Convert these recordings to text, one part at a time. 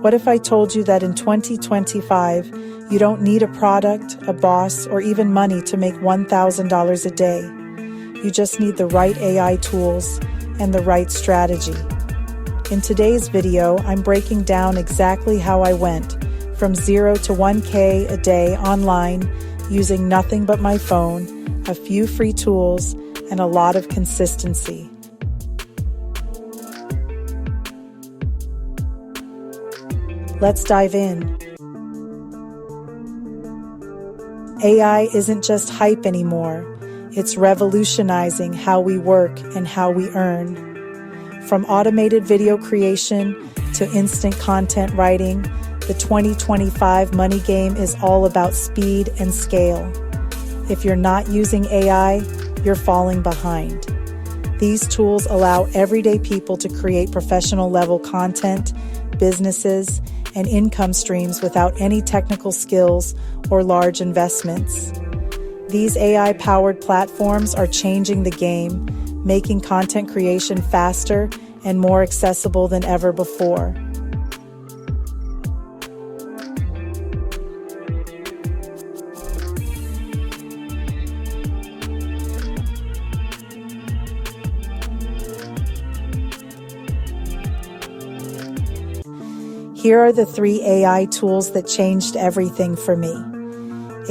What if I told you that in 2025, you don't need a product, a boss, or even money to make $1,000 a day? You just need the right AI tools and the right strategy. In today's video, I'm breaking down exactly how I went from 0 to 1K a day online using nothing but my phone, a few free tools, and a lot of consistency. Let's dive in. AI isn't just hype anymore. It's revolutionizing how we work and how we earn. From automated video creation to instant content writing, the 2025 money game is all about speed and scale. If you're not using AI, you're falling behind. These tools allow everyday people to create professional-level content, businesses, and income streams without any technical skills or large investments. These AI-powered platforms are changing the game, making content creation faster and more accessible than ever before. Here are the 3 AI tools that changed everything for me.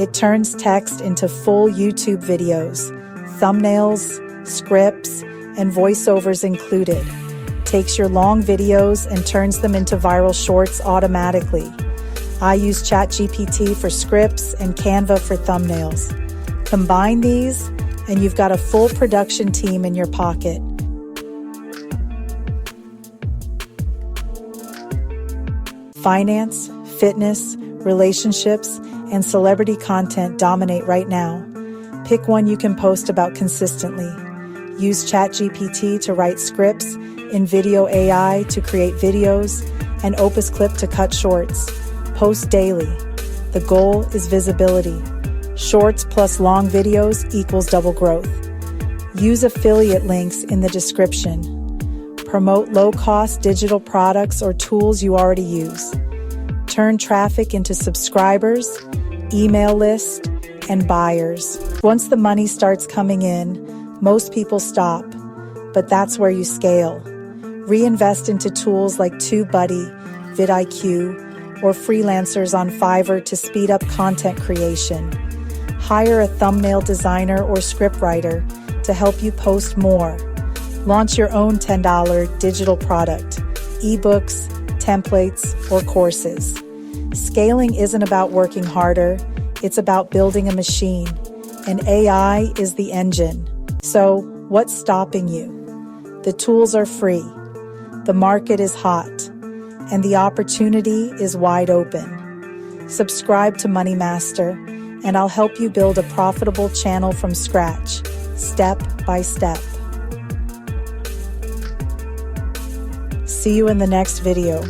It turns text into full YouTube videos, thumbnails, scripts, and voiceovers included. Takes your long videos and turns them into viral shorts automatically. I use ChatGPT for scripts and Canva for thumbnails. Combine these, and you've got a full production team in your pocket. Finance, fitness, relationships, and celebrity content dominate right now. Pick one you can post about consistently. Use ChatGPT to write scripts, InVideo AI to create videos, and Opus Clip to cut shorts. Post daily. The goal is visibility. Shorts plus long videos equals double growth. Use affiliate links in the description. Promote low-cost digital products or tools you already use. Turn traffic into subscribers, email lists, and buyers. Once the money starts coming in, most people stop, but that's where you scale. Reinvest into tools like TubeBuddy, vidIQ, or freelancers on Fiverr to speed up content creation. Hire a thumbnail designer or scriptwriter to help you post more. Launch your own $10 digital product, ebooks, templates, or courses. Scaling isn't about working harder, it's about building a machine, and AI is the engine. So, what's stopping you? The tools are free, the market is hot, and the opportunity is wide open. Subscribe to Money Master, and I'll help you build a profitable channel from scratch, step by step. See you in the next video.